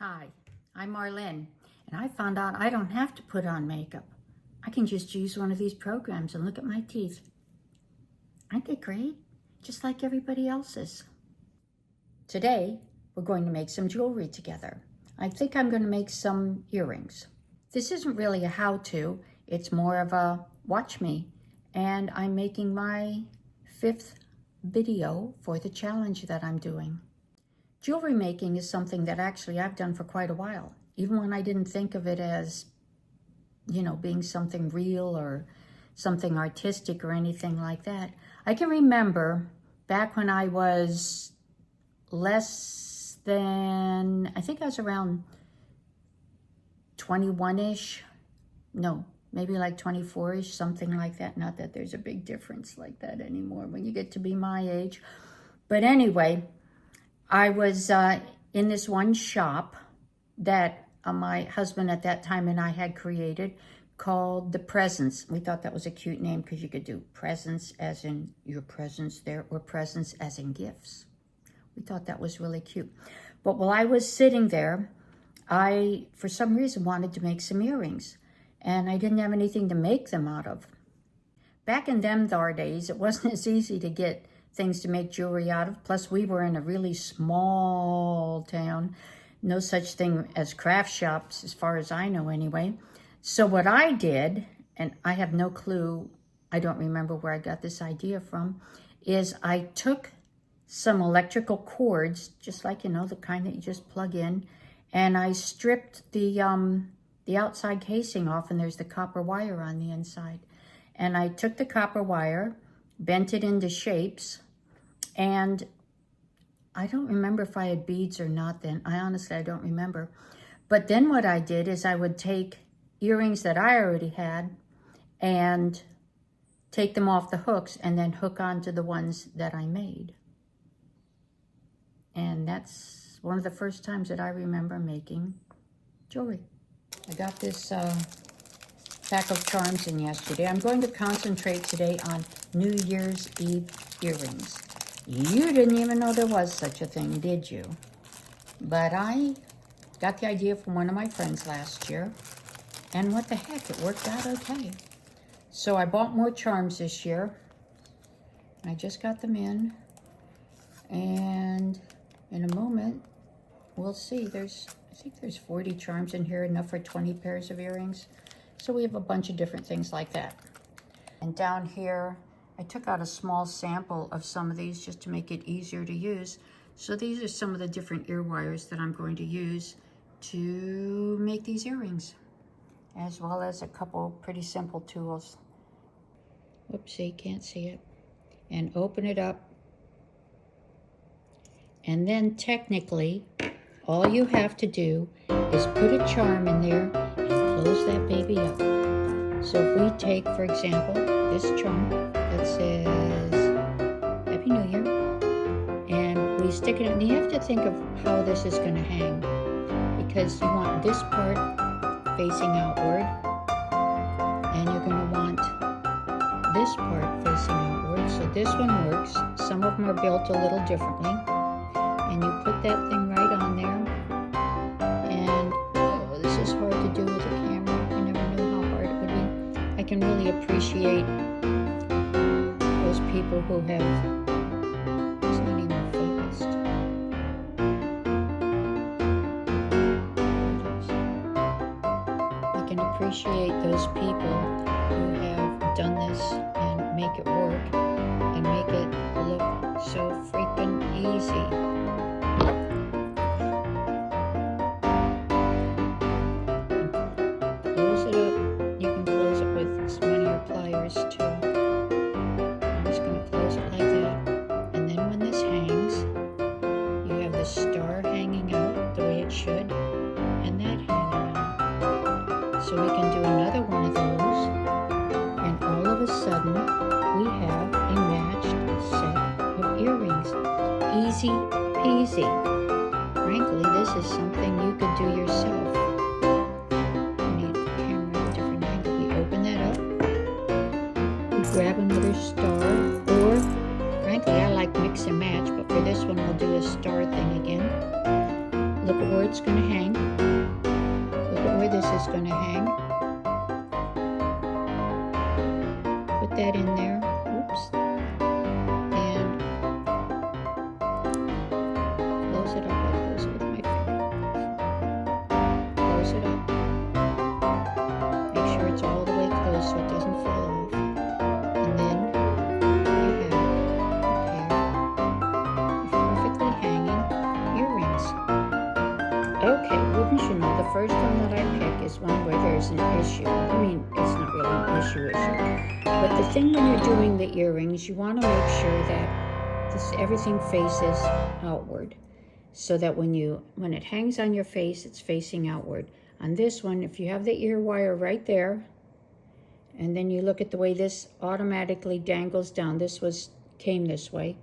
Hi, I'm Marlene, and I found out I don't have to put on makeup. I can just use one of these programs and look at my teeth. Aren't they great? Just like everybody else's. Today, we're going to make some jewelry together. I think I'm going to make some earrings. This isn't really a how-to, it's more of a watch me, and I'm making my 5th video for the challenge that I'm doing. Jewelry making is something that actually I've done for quite a while, even when I didn't think of it as, being something real or something artistic or anything like that. I can remember back when I was less than, I think I was around 21-ish. No, maybe like 24-ish, something like that. Not that there's a big difference like that anymore when you get to be my age. But anyway, I was in this one shop that my husband at that time and I had created called The Presents. We thought that was a cute name because you could do presents as in your presence there or presents as in gifts. We thought that was really cute. But while I was sitting there, I, for some reason, wanted to make some earrings. And I didn't have anything to make them out of. Back in them days, it wasn't as easy to get things to make jewelry out of. Plus, we were in a really small town. No such thing as craft shops, as far as I know anyway. So what I did, and I have no clue, I don't remember where I got this idea from, is I took some electrical cords, just like, the kind that you just plug in, and I stripped the outside casing off, and there's the copper wire on the inside. And I took the copper wire, bent it into shapes, and I don't remember if I had beads or not then. I don't remember. But then what I did is I would take earrings that I already had and take them off the hooks and then hook onto the ones that I made. And that's one of the first times that I remember making jewelry. I got this pack of charms in yesterday. I'm going to concentrate today on New Year's Eve earrings. You didn't even know there was such a thing, did you? But I got the idea from one of my friends last year, and what the heck, it worked out okay. So I bought more charms this year. I just got them in, and in a moment, we'll see. I think there's 40 charms in here, enough for 20 pairs of earrings. So we have a bunch of different things like that. And down here, I took out a small sample of some of these just to make it easier to use. So these are some of the different ear wires that I'm going to use to make these earrings, as well as a couple pretty simple tools. Oopsie, can't see it. And open it up. And then technically, all you have to do is put a charm in there and close that baby up. So if we take, for example, this charm that says Happy New Year, and we stick it in, and you have to think of how this is going to hang, because you want this part facing outward, and you're going to want this part facing outward. So this one works. Some of them are built a little differently. And you put that thing right on there. And this is hard to do with a camera. I never knew how hard it would be. I can really appreciate those people who have, it's not even focused. I can appreciate those people who have done this and make it work and make it look so freaking easy. Star hanging out the way it should, and that hanging out. So we can do another one of those, and all of a sudden we have a matched set of earrings. Easy peasy. Frankly, this is something you could do yourself. We need the camera at a different angle. We open that up, we grab another star, or frankly I like mix and match, but for this one we'll do a star thing again. Look at where it's going to hang. Look at where this is going to hang. Put that in there. Oops. And close it up. I'll close it with my finger. Close it up. Make sure it's all the way closed so it doesn't fall off. And then you have a pair of perfectly hanging earrings. Okay, wouldn't you know, the first one that I pick is one where there's an issue. I mean, it's not really an issue. But the thing when you're doing the earrings, you want to make sure that everything faces outward. So that when it hangs on your face, it's facing outward. On this one, if you have the ear wire right there, and then you look at the way this automatically dangles down, came this way.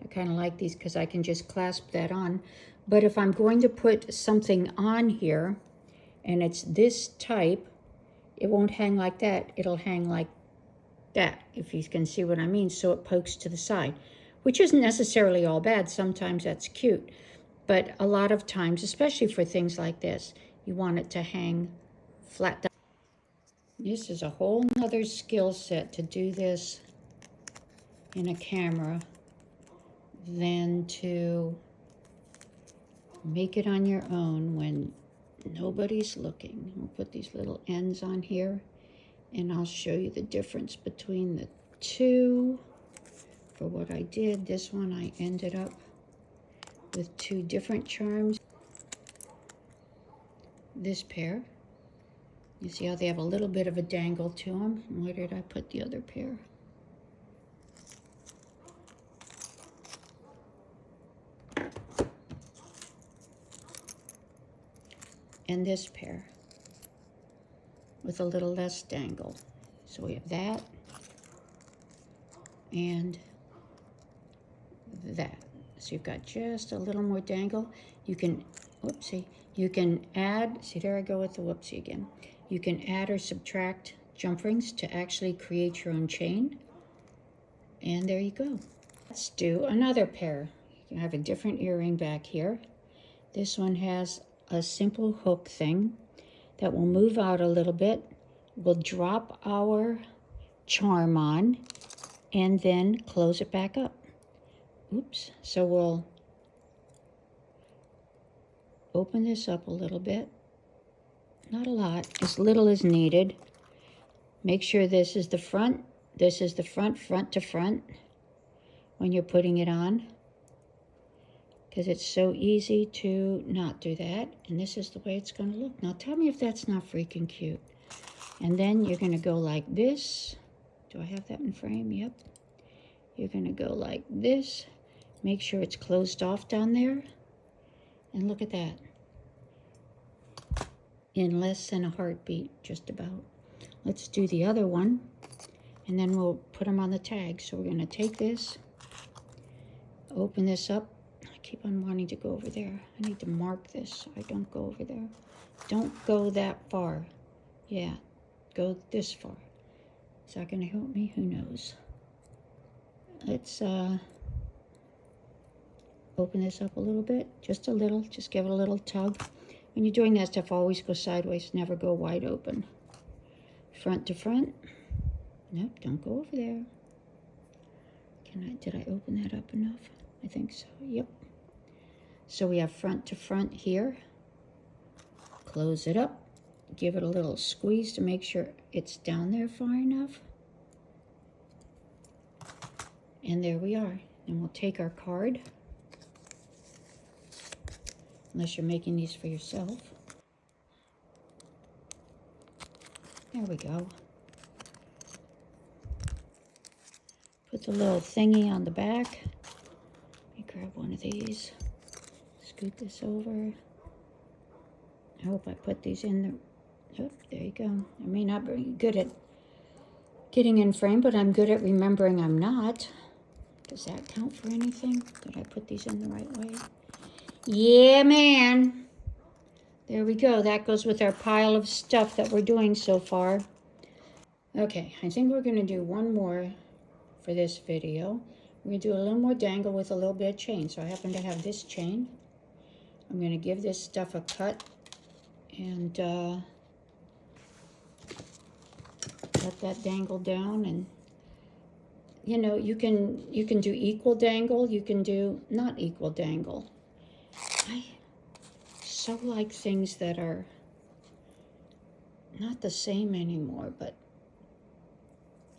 I kind of like these because I can just clasp that on. But if I'm going to put something on here, and it's this type, it won't hang like that. It'll hang like that, if you can see what I mean. So it pokes to the side, which isn't necessarily all bad. Sometimes that's cute. But a lot of times, especially for things like this, you want it to hang flat down. This is a whole nother skill set to do this in a camera than to make it on your own when nobody's looking. We'll put these little ends on here, and I'll show you the difference between the two. For what I did, this one I ended up with two different charms. This pair, you see how they have a little bit of a dangle to them? And where did I put the other pair? And this pair with a little less dangle. So we have that and that. So you've got just a little more dangle. You can, whoopsie, you can add, see there I go with the whoopsie again. You can add or subtract jump rings to actually create your own chain. And there you go. Let's do another pair. You have a different earring back here. This one has a simple hook thing that will move out a little bit. We'll drop our charm on and then close it back up. Oops. So we'll open this up a little bit. Not a lot, as little as needed. Make sure this is the front. This is the front to front when you're putting it on, because it's so easy to not do that. And this is the way it's going to look. Now tell me if that's not freaking cute. And then you're going to go like this. Do I have that in frame? Yep. You're going to go like this. Make sure it's closed off down there. And look at that. In less than a heartbeat, just about. Let's do the other one. And then we'll put them on the tag. So we're going to take this, open this up. I keep on wanting to go over there. I need to mark this so I don't go over there. Don't go that far. Yeah, go this far. Is that going to help me? Who knows? Let's open this up a little bit. Just a little. Just give it a little tug. When you're doing that stuff, always go sideways. Never go wide open. Front to front. Nope, don't go over there. Did I open that up enough? I think so, yep. So we have front to front here. Close it up. Give it a little squeeze to make sure it's down there far enough. And there we are. And we'll take our card. Unless you're making these for yourself. There we go. Put the little thingy on the back. Let me grab one of these. Scoot this over. I hope I put these in there. Oh, there you go. I may not be good at getting in frame, but I'm good at remembering I'm not. Does that count for anything? Did I put these in the right way? Yeah, man. There we go. That goes with our pile of stuff that we're doing so far. Okay, I think we're going to do one more for this video. We're going to do a little more dangle with a little bit of chain. So I happen to have this chain. I'm going to give this stuff a cut and let that dangle down. And you know, you can do equal dangle, you can do not equal dangle. I so like things that are not the same anymore, but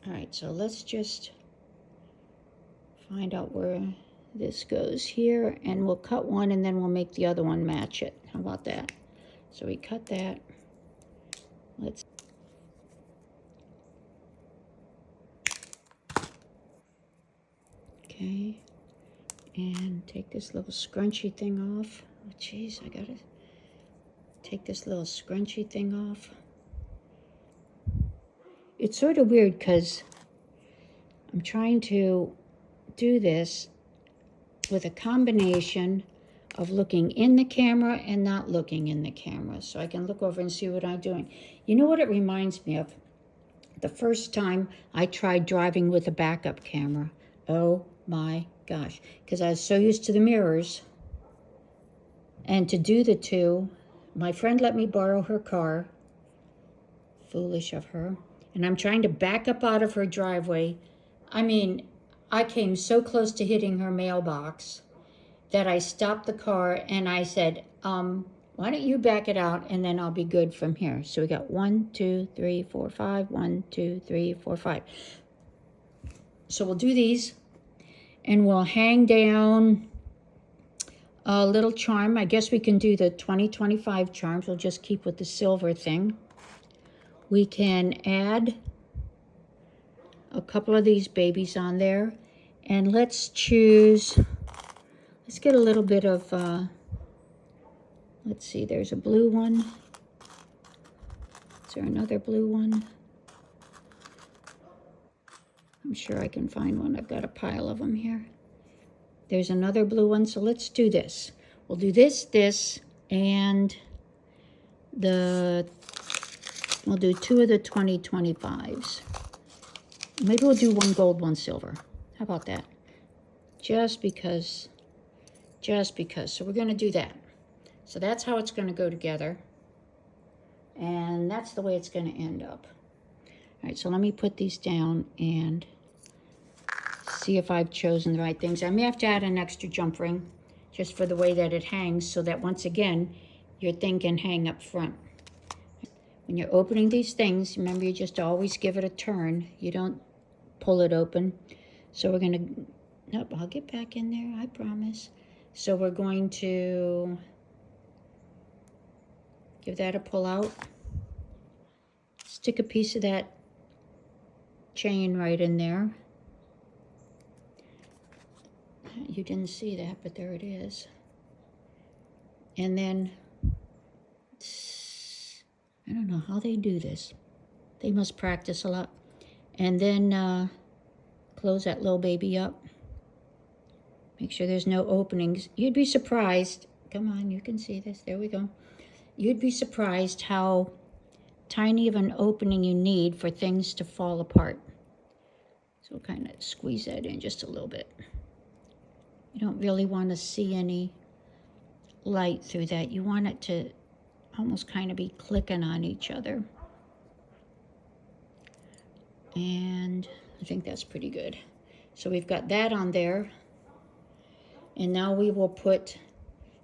all right, so let's just find out where this goes here, and we'll cut one and then we'll make the other one match it. How about that? So we cut that. Let's okay, and take this little scrunchy thing off. Oh geez, I gotta take this little scrunchy thing off. It's sort of weird because I'm trying to do this with a combination of looking in the camera and not looking in the camera, so I can look over and see what I'm doing. You know what it reminds me of? The first time I tried driving with a backup camera. Oh my gosh, because I was so used to the mirrors. And to do the two, my friend let me borrow her car. Foolish of her. And I'm trying to back up out of her driveway. I mean, I came so close to hitting her mailbox that I stopped the car and I said, why don't you back it out and then I'll be good from here. So we got 1, 2, 3, 4, 5. 1, 2, 3, 4, 5. So we'll do these and we'll hang down a little charm. I guess we can do the 2025 charms. We'll just keep with the silver thing. We can add a couple of these babies on there. And let's choose, let's get a little bit of, let's see, there's a blue one. Is there another blue one? I'm sure I can find one. I've got a pile of them here. There's another blue one, so let's do this. We'll do this, and we'll do 2 of the 2025s. Maybe we'll do 1 gold, 1 silver. How about that? Just because. So we're going to do that. So that's how it's going to go together. And that's the way it's going to end up. All right, so let me put these down and see if I've chosen the right things. I may have to add an extra jump ring just for the way that it hangs, so that once again, your thing can hang up front. When you're opening these things, remember you just always give it a turn. You don't pull it open. So we're gonna, nope, I'll get back in there, I promise. So we're going to give that a pull out. Stick a piece of that chain right in there. You didn't see that, but there it is. And then, I don't know how they do this. They must practice a lot. And then close that little baby up. Make sure there's no openings. You'd be surprised. Come on, you can see this. There we go. You'd be surprised how tiny of an opening you need for things to fall apart. So we'll kind of squeeze that in just a little bit. You don't really want to see any light through that. You want it to almost kind of be clicking on each other. And I think that's pretty good. So we've got that on there. And now we will put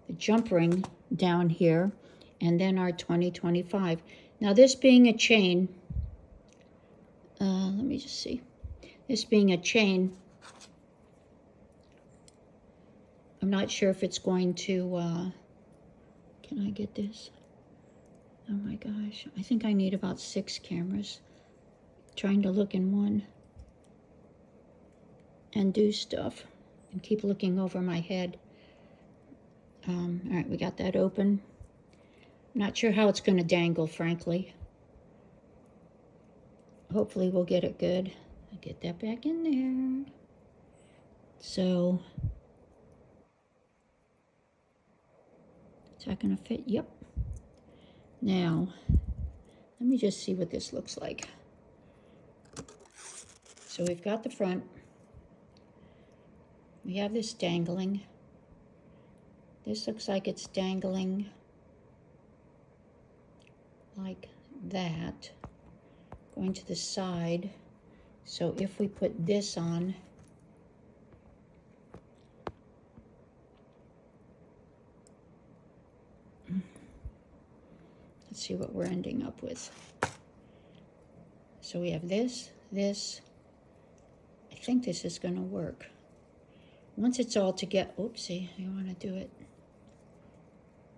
the jump ring down here and then our 2025. Now this being a chain, let me just see. This being a chain, I'm not sure if it's going to, can I get this? Oh my gosh, I think I need about 6 cameras. Trying to look in one and do stuff and keep looking over my head. All right, we got that open. Not sure how it's going to dangle, frankly. Hopefully we'll get it good. I'll get that back in there. So, is that going to fit? Yep. Now, let me just see what this looks like. So we've got the front. We have this dangling. This looks like it's dangling like that, going to the side. So if we put this on, let's see what we're ending up with. So we have this, this. I think this is going to work. Once it's all together, oopsie, you want to do it.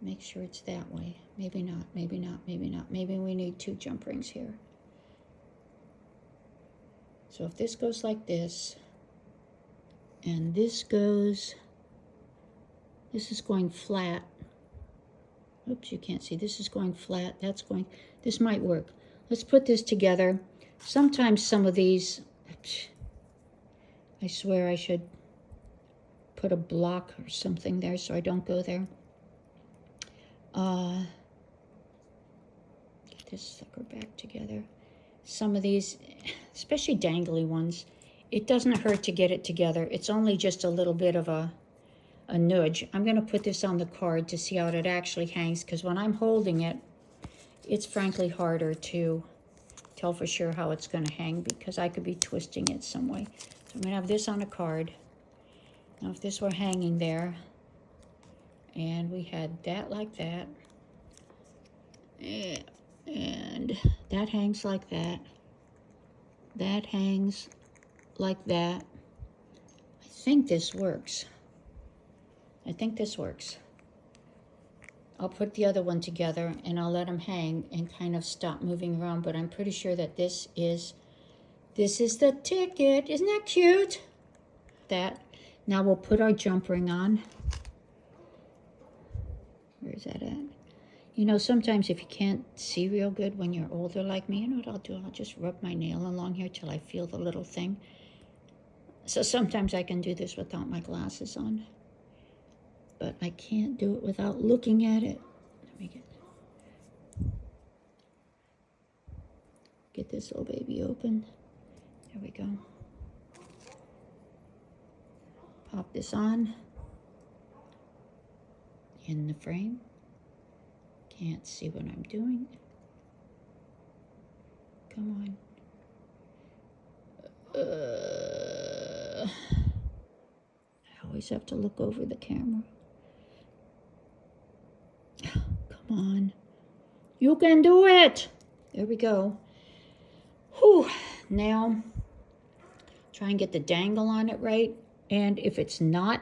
Make sure it's that way. Maybe not, maybe not, maybe not. Maybe we need 2 jump rings here. So if this goes like this, and this goes, this is going flat. Oops, you can't see. This is going flat. That's going, this might work. Let's put this together. Sometimes some of these, I swear I should put a block or something there so I don't go there. Get this sucker back together. Some of these, especially dangly ones, it doesn't hurt to get it together. It's only just a little bit of a nudge. I'm going to put this on the card to see how it actually hangs, because when I'm holding it, it's frankly harder to tell for sure how it's going to hang, because I could be twisting it some way. So I'm going to have this on a card. Now if this were hanging there, and we had that like that, and that hangs like that, that hangs like that, I think this works. I think this works. I'll put the other one together and I'll let them hang and kind of stop moving around, but I'm pretty sure that this is the ticket. Isn't that cute? That. Now we'll put our jump ring on. Where's that at? You know, sometimes if you can't see real good when you're older like me, you know what I'll do? I'll just rub my nail along here till I feel the little thing. So sometimes I can do this without my glasses on. But I can't do it without looking at it. Let me get this little baby open. There we go. Pop this on in the frame. Can't see what I'm doing. Come on. I always have to look over the camera. Come on. You can do it. There we go. Whew. Now, try and get the dangle on it right. And if it's not,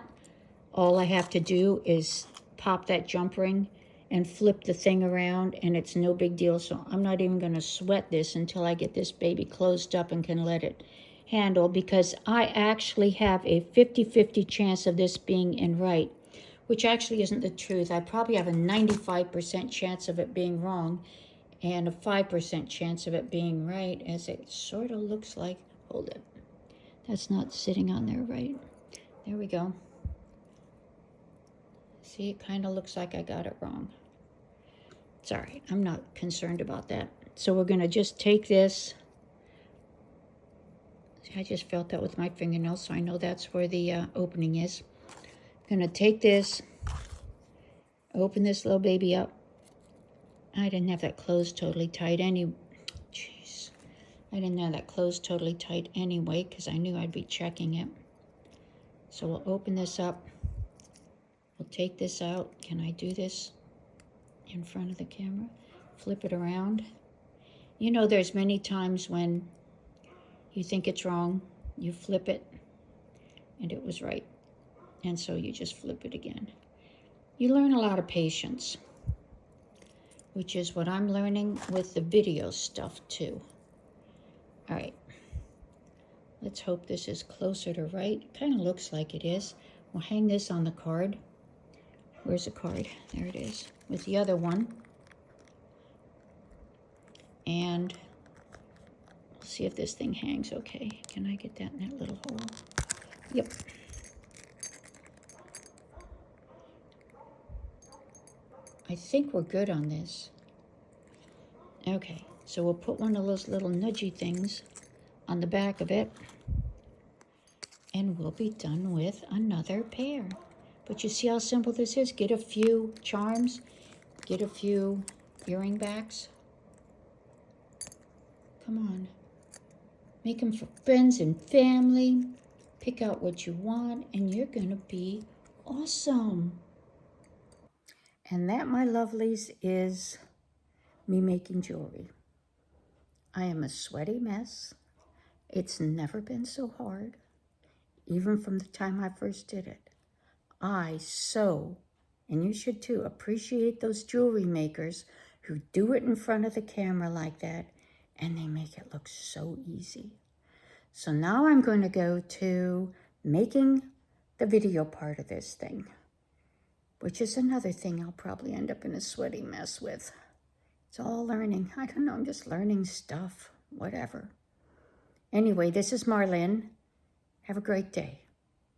all I have to do is pop that jump ring and flip the thing around, and it's no big deal. So I'm not even going to sweat this until I get this baby closed up and can let it handle, because I actually have a 50-50 chance of this being in right, which actually isn't the truth. I probably have a 95% chance of it being wrong and a 5% chance of it being right, as it sort of looks like. Hold it. That's not sitting on there right. There we go. See, it kind of looks like I got it wrong. Sorry, I'm not concerned about that. So we're going to just take this. See, I just felt that with my fingernails, so I know that's where the opening is. I'm going to take this, open this little baby up. I didn't have that closed totally tight Jeez. I didn't have that closed totally tight anyway, because I knew I'd be checking it. So we'll open this up. We'll take this out. Can I do this in front of the camera? Flip it around. You know, there's many times when you think it's wrong, you flip it, and it was right. And so you just flip it again. You learn a lot of patience, which is what I'm learning with the video stuff too. All right. Let's hope this is closer to right. Kind of looks like it is. We'll hang this on the card. Where's the card? There it is. With the other one. And we'll see if this thing hangs okay. Can I get that in that little hole? Yep. I think we're good on this. Okay, so we'll put one of those little nudgy things on the back of it, and we'll be done with another pair. But you see how simple this is? Get a few charms, get a few earring backs. Come on. Make them for friends and family. Pick out what you want, and you're going to be awesome. And that, my lovelies, is me making jewelry. I am a sweaty mess. It's never been so hard, even from the time I first did it. I so, and you should too, appreciate those jewelry makers who do it in front of the camera like that, and they make it look so easy. So now I'm going to go to making the video part of this thing, which is another thing I'll probably end up in a sweaty mess with. It's all learning. I don't know, I'm just learning stuff, whatever. Anyway, this is Marlene. Have a great day.